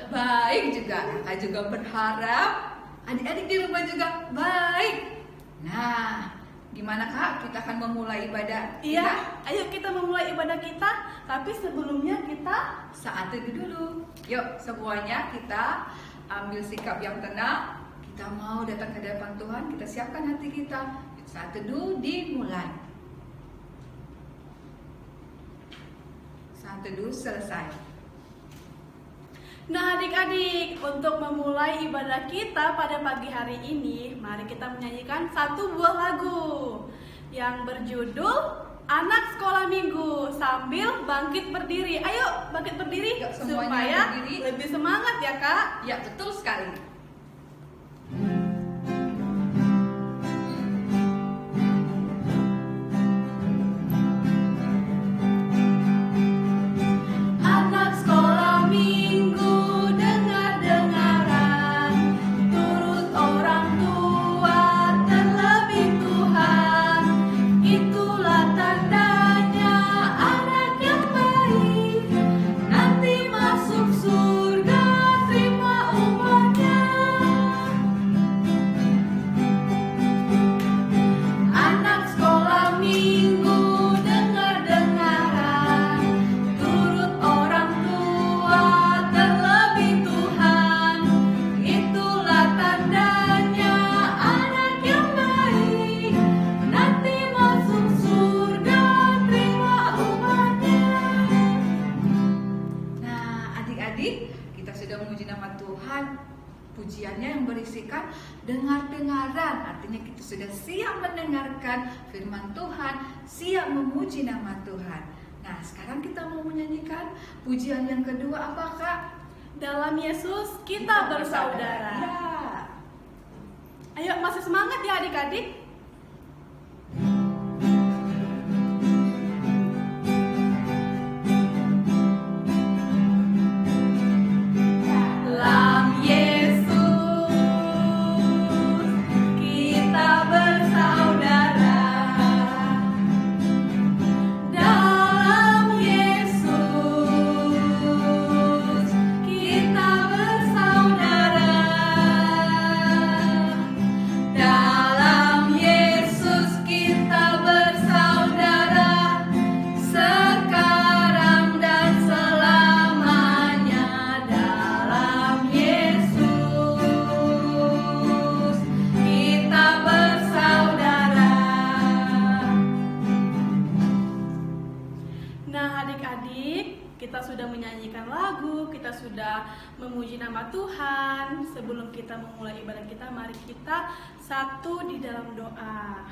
Baik juga, kakak juga berharap adik-adik di rumah juga baik. Nah, gimana kak? Kita akan memulai ibadah. Iya, ayo kita memulai ibadah kita. Tapi sebelumnya kita saat teduh dulu. Yuk semuanya kita ambil sikap yang tenang. Kita mau datang ke depan Tuhan. Kita siapkan hati kita. Saat teduh dimulai. Saat teduh selesai. Nah adik-adik, untuk memulai ibadah kita pada pagi hari ini, mari kita menyanyikan satu buah lagu yang berjudul Anak Sekolah Minggu sambil bangkit berdiri. Ayo bangkit berdiri. Yuk, supaya berdiri. Lebih semangat ya kak. Ya betul sekali. Kita sudah memuji nama Tuhan. Pujiannya yang berisikan dengar-dengaran. Artinya kita sudah siap mendengarkan firman Tuhan, siap memuji nama Tuhan. Nah sekarang kita mau menyanyikan pujian yang kedua. Apa kak? Dalam Yesus kita bersaudara. Ya. Ayo masih semangat ya adik-adik. Kita sudah menyanyikan lagu, kita sudah memuji nama Tuhan. Sebelum kita memulai ibadah kita, mari kita satu di dalam doa.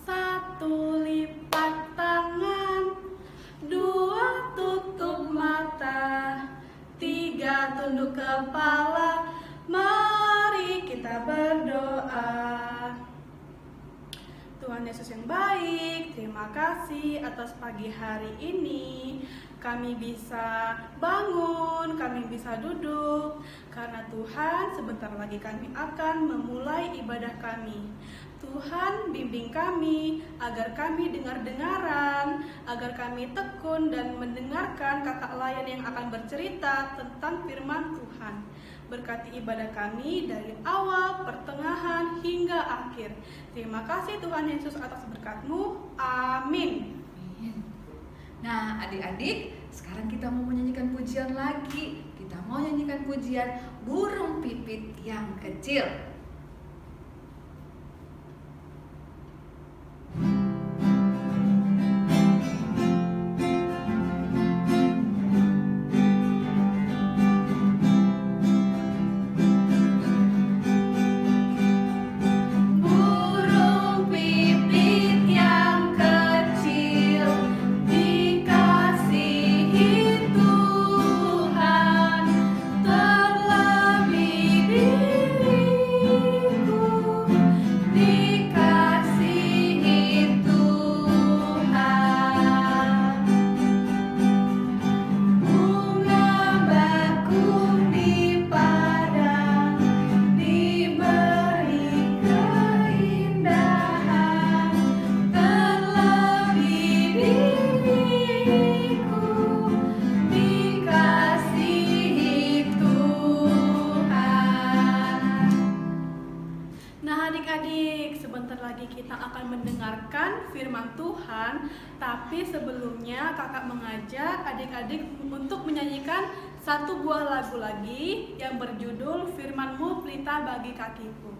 Satu lipat tangan, dua tutup mata, tiga tunduk kepala. Mari kita berdoa. Tuhan Yesus yang baik, terima kasih atas pagi hari ini. Kami bisa bangun, kami bisa duduk, karena Tuhan sebentar lagi kami akan memulai ibadah kami. Tuhan bimbing kami agar kami dengar-dengaran, agar kami tekun dan mendengarkan kakak layan yang akan bercerita tentang firman Tuhan. Berkati ibadah kami dari awal, pertengahan, hingga akhir. Terima kasih Tuhan Yesus atas berkat-Mu. Amin. Nah adik-adik, sekarang kita mau menyanyikan pujian lagi. Kita mau nyanyikan pujian burung pipit yang kecil. Terlebih diri kita akan mendengarkan firman Tuhan. Tapi sebelumnya kakak mengajak adik-adik untuk menyanyikan satu buah lagu lagi yang berjudul Firman-Mu Pelita Bagi Kakiku.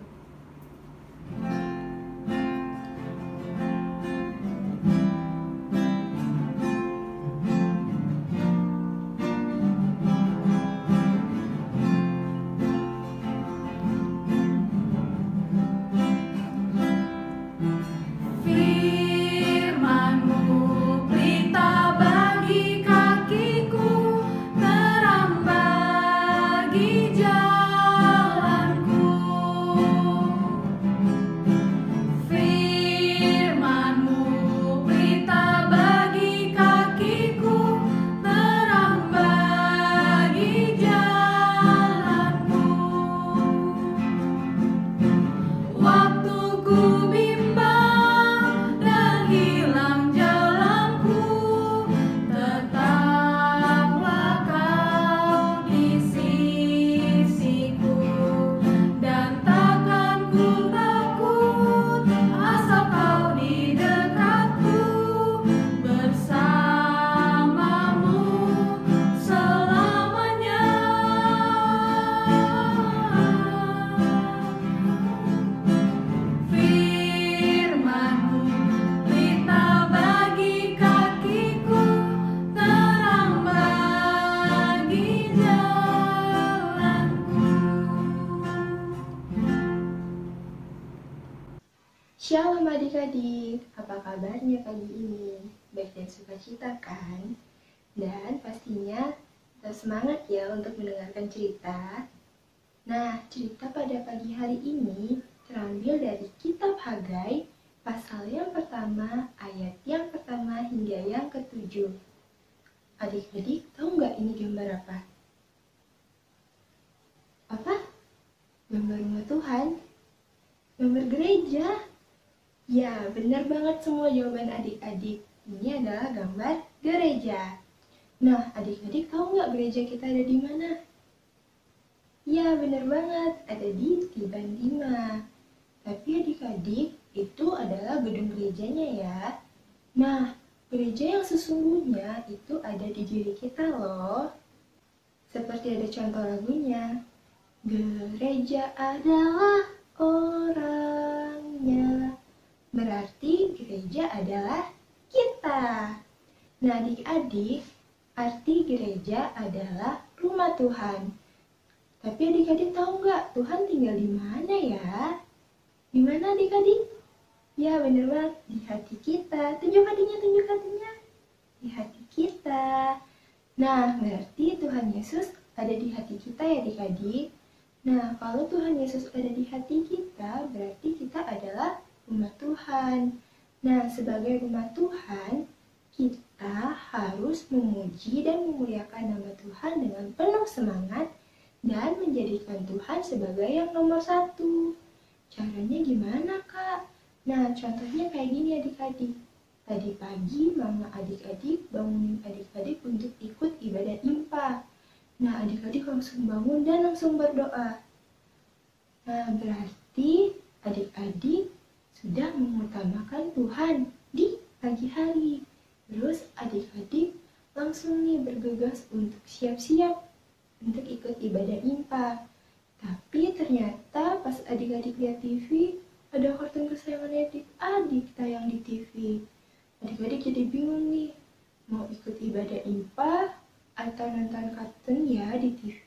Shalom adik-adik, apa kabarnya pagi ini? Baik dan sukacita kan? Dan pastinya tetap semangat ya untuk mendengarkan cerita. Nah, cerita pada pagi hari ini terambil dari kitab Hagai, pasal yang pertama, ayat yang pertama hingga yang ke-7. Adik-adik tahu nggak ini gambar apa? Apa? Gambar rumah Tuhan? Gambar gereja? Ya, benar banget semua jawaban adik-adik. Ini adalah gambar gereja. Nah, adik-adik tahu nggak gereja kita ada di mana? Ya, benar banget. Ada di Tiban 5. Tapi adik-adik, itu adalah gedung gerejanya ya. Nah, gereja yang sesungguhnya itu ada di diri kita loh. Seperti ada contoh lagunya. Gereja adalah orangnya. Berarti gereja adalah kita. Nah adik-adik, arti gereja adalah rumah Tuhan. Tapi adik-adik tahu nggak Tuhan tinggal di mana ya? Di mana adik-adik? Ya bener banget, di hati kita. Tunjuk hatinya. Di hati kita. Nah berarti Tuhan Yesus ada di hati kita ya adik-adik. Nah kalau Tuhan Yesus ada di hati kita, berarti kita adalah rumah Tuhan. Nah, sebagai rumah Tuhan, kita harus memuji dan memuliakan nama Tuhan dengan penuh semangat dan menjadikan Tuhan sebagai yang nomor satu. Caranya gimana, Kak? Nah, contohnya kayak gini adik-adik. Tadi pagi, mama adik-adik bangunin adik-adik untuk ikut ibadah impa. Nah, adik-adik langsung bangun dan langsung berdoa. Nah, berarti adik-adik sudah mengutamakan Tuhan di pagi hari. Terus adik-adik langsung nih bergegas untuk siap-siap untuk ikut ibadah impa. Tapi ternyata pas adik-adik lihat TV, ada kartun kesayangan adik-adik tayang di TV. Adik-adik jadi bingung nih, mau ikut ibadah impa atau nonton kartun ya di TV.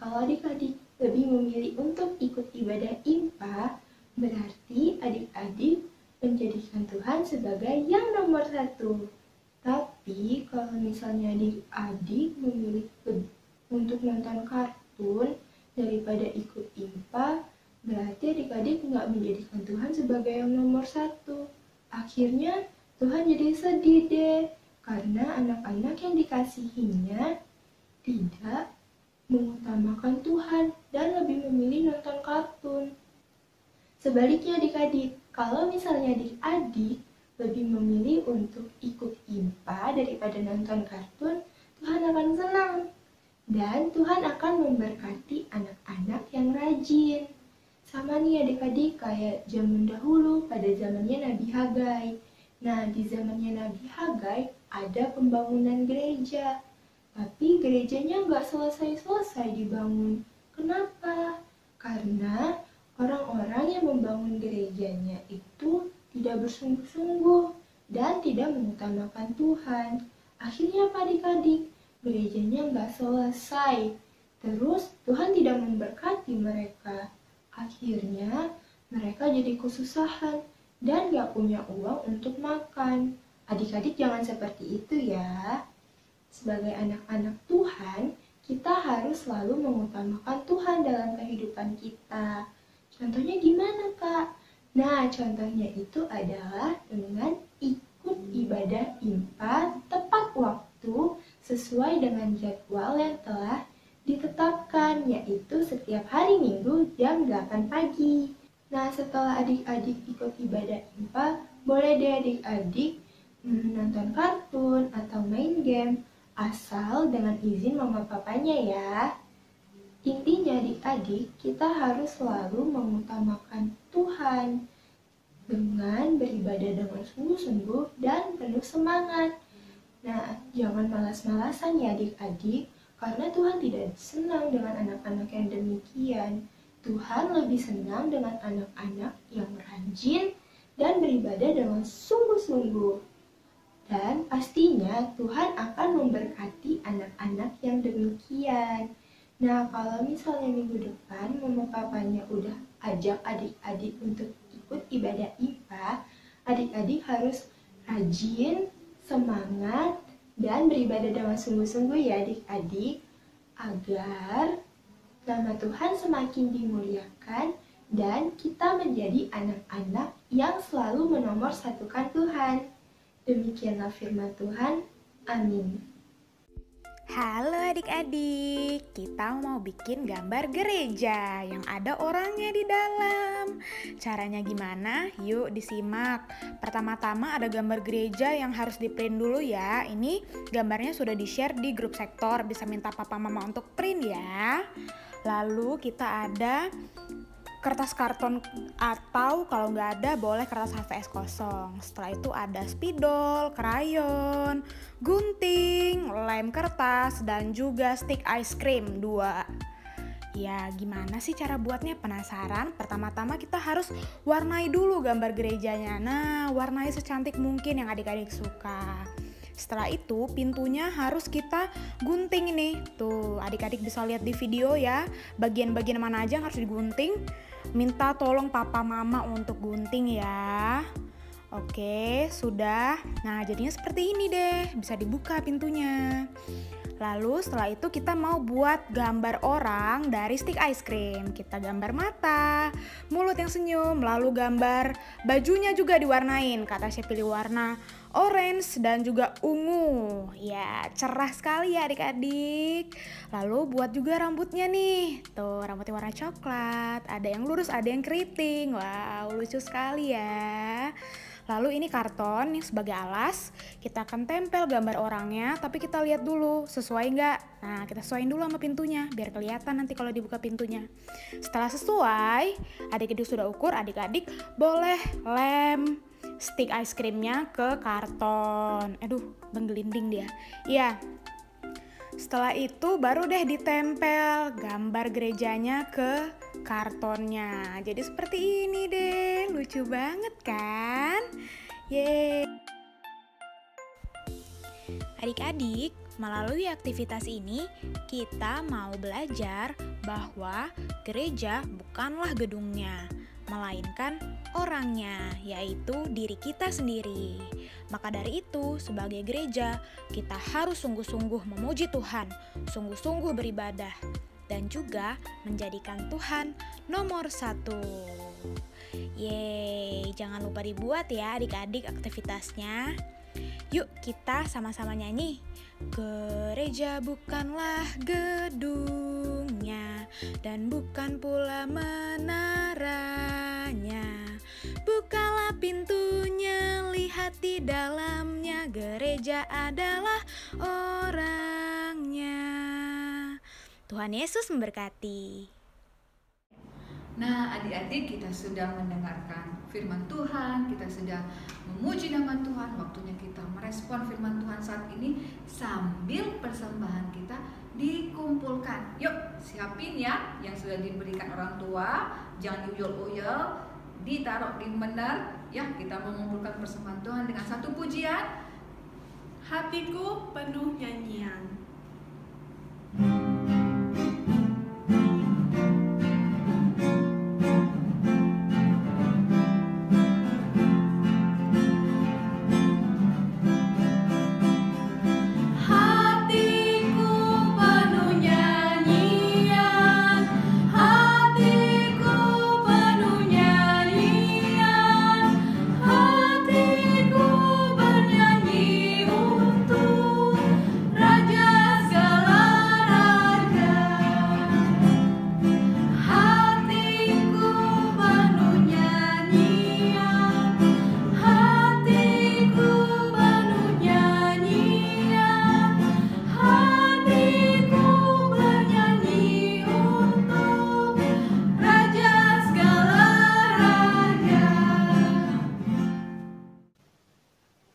Kalau adik-adik lebih memilih untuk ikut ibadah impa, berarti adik-adik menjadikan Tuhan sebagai yang nomor satu. Tapi kalau misalnya adik-adik memilih untuk nonton kartun daripada ikut impa, berarti adik-adik nggak menjadikan Tuhan sebagai yang nomor satu. Akhirnya Tuhan jadi sedih deh, karena anak-anak yang dikasihinya tidak mengutamakan Tuhan dan lebih memilih nonton kartun. Sebaliknya adik-adik, kalau misalnya adik-adik lebih memilih untuk ikut impa daripada nonton kartun, Tuhan akan senang. Dan Tuhan akan memberkati anak-anak yang rajin. Sama nih adik-adik kayak zaman dahulu pada zamannya Nabi Hagai. Nah, di zamannya Nabi Hagai ada pembangunan gereja. Tapi gerejanya nggak selesai-selesai dibangun. Kenapa? Karena orang-orang yang membangun gerejanya itu tidak bersungguh-sungguh dan tidak mengutamakan Tuhan. Akhirnya apa adik-adik? Gerejanya nggak selesai. Terus Tuhan tidak memberkati mereka. Akhirnya mereka jadi kesusahan dan gak punya uang untuk makan. Adik-adik jangan seperti itu ya. Sebagai anak-anak Tuhan, kita harus selalu mengutamakan Tuhan dalam kehidupan kita. Contohnya gimana Kak? Nah, contohnya itu adalah dengan ikut ibadah IMPA tepat waktu sesuai dengan jadwal yang telah ditetapkan, yaitu setiap hari Minggu jam 8 pagi. Nah, setelah adik-adik ikut ibadah IMPA, boleh deh adik-adik nonton kartun atau main game, asal dengan izin mama papanya ya. Intinya adik-adik, kita harus selalu mengutamakan Tuhan dengan beribadah dengan sungguh-sungguh dan penuh semangat. Nah, jangan malas-malasan ya adik-adik, karena Tuhan tidak senang dengan anak-anak yang demikian. Tuhan lebih senang dengan anak-anak yang rajin dan beribadah dengan sungguh-sungguh. Dan pastinya Tuhan akan memberkati anak-anak yang demikian. Nah, kalau misalnya minggu depan mama papanya udah ajak adik-adik untuk ikut ibadah IPA, adik-adik harus rajin, semangat, dan beribadah dengan sungguh-sungguh ya adik-adik, agar nama Tuhan semakin dimuliakan dan kita menjadi anak-anak yang selalu menomorsatukan Tuhan. Demikianlah firman Tuhan. Amin. Halo adik-adik, kita mau bikin gambar gereja yang ada orangnya di dalam. Caranya gimana? Yuk disimak. Pertama-tama ada gambar gereja yang harus di-print dulu ya. Ini gambarnya sudah di-share di grup sektor, bisa minta papa mama untuk print ya. Lalu kita ada kertas karton atau kalau nggak ada boleh kertas HVS kosong. Setelah itu ada spidol, krayon, gunting, lem kertas, dan juga stick ice cream 2. Ya gimana sih cara buatnya? Penasaran? Pertama-tama kita harus warnai dulu gambar gerejanya. Nah, warnai secantik mungkin yang adik-adik suka. Setelah itu pintunya harus kita gunting nih. Tuh adik-adik bisa lihat di video ya, bagian-bagian mana aja yang harus digunting. Minta tolong papa mama untuk gunting ya. Oke, sudah. Nah, jadinya seperti ini deh. Bisa dibuka pintunya. Lalu setelah itu kita mau buat gambar orang dari stick ice cream. Kita gambar mata, mulut yang senyum, lalu gambar bajunya juga diwarnain. Kata saya pilih warna orange dan juga ungu. Ya, cerah sekali ya adik-adik. Lalu buat juga rambutnya nih. Tuh, rambutnya warna coklat. Ada yang lurus, ada yang keriting. Wow, lucu sekali ya. Lalu ini karton yang sebagai alas, kita akan tempel gambar orangnya, tapi kita lihat dulu sesuai nggak. Nah, kita sesuaiin dulu sama pintunya, biar kelihatan nanti kalau dibuka pintunya. Setelah sesuai, adik-adik sudah ukur, adik-adik boleh lem stick ice creamnya ke karton. Aduh, menggelinding dia. Iya. Setelah itu baru deh ditempel gambar gerejanya ke kartonnya. Jadi seperti ini deh, lucu banget kan? Yeay. Adik-adik, melalui aktivitas ini kita mau belajar bahwa gereja bukanlah gedungnya, melainkan orangnya, yaitu diri kita sendiri. Maka dari itu, sebagai gereja, kita harus sungguh-sungguh memuji Tuhan, sungguh-sungguh beribadah, dan juga menjadikan Tuhan nomor 1. Yeay, jangan lupa dibuat ya adik-adik aktivitasnya. Yuk kita sama-sama nyanyi. Gereja bukanlah gedungnya, dan bukan pula menaranya. Bukalah pintunya, lihat di dalamnya, gereja adalah orangnya. Tuhan Yesus memberkati. Nah, adik-adik, kita sudah mendengarkan firman Tuhan, kita sudah memuji nama Tuhan. Waktunya kita merespon firman Tuhan saat ini sambil persembahan kita dikumpulkan. Yuk, siapin ya yang sudah diberikan orang tua, jangan diuyel-uyel, ditaruh di benar. Ya, kita mengumpulkan persembahan Tuhan dengan satu pujian. Hatiku penuh nyanyian.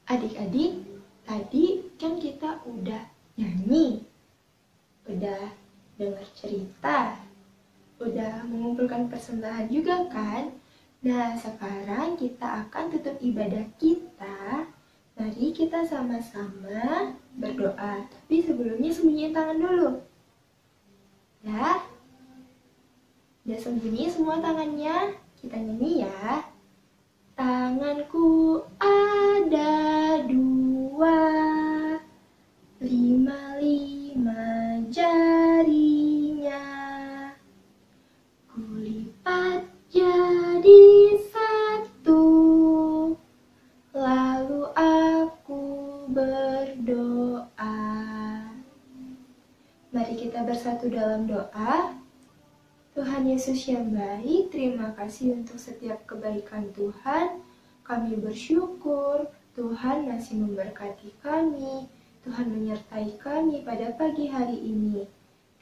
Adik-adik, tadi kan kita udah nyanyi, udah dengar cerita, udah mengumpulkan persembahan juga kan? Nah, sekarang kita akan tutup ibadah kita. Mari kita sama-sama berdoa. Tapi sebelumnya sembunyiin tangan dulu. Ya, udah sembunyi semua tangannya. Kita nyanyi ya. Tanganku ada 2, 5 jarinya. Kulipat jadi 1, lalu aku berdoa. Mari kita bersatu dalam doa. Tuhan Yesus yang baik, terima kasih untuk setiap kebaikan Tuhan. Kami bersyukur Tuhan masih memberkati kami. Tuhan menyertai kami pada pagi hari ini.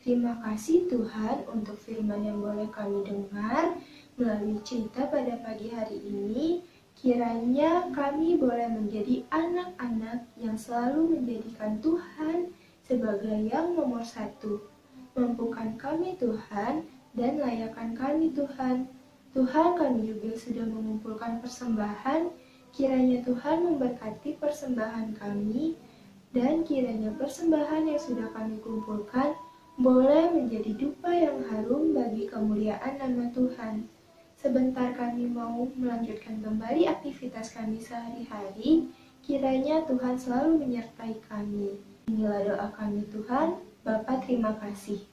Terima kasih Tuhan untuk firman yang boleh kami dengar melalui cerita pada pagi hari ini. Kiranya kami boleh menjadi anak-anak yang selalu menjadikan Tuhan sebagai yang nomor 1. Mampukan kami Tuhan, dan layakkan kami Tuhan. Tuhan, kami juga sudah mengumpulkan persembahan. Kiranya Tuhan memberkati persembahan kami, dan kiranya persembahan yang sudah kami kumpulkan boleh menjadi dupa yang harum bagi kemuliaan nama Tuhan. Sebentar kami mau melanjutkan kembali aktivitas kami sehari-hari. Kiranya Tuhan selalu menyertai kami. Inilah doa kami Tuhan. Bapa, terima kasih.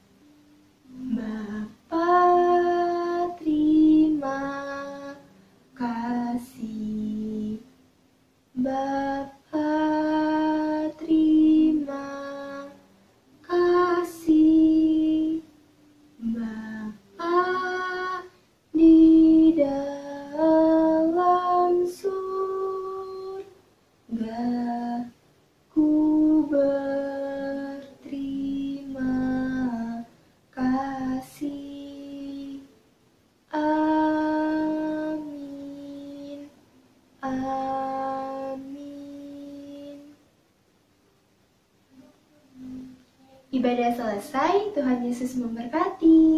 Bapa, terima kasih. Bapa, terima kasih. Bapa di dalam surga, ku berterima kasih. Amin. Amin. Ibadah selesai, Tuhan Yesus memberkati.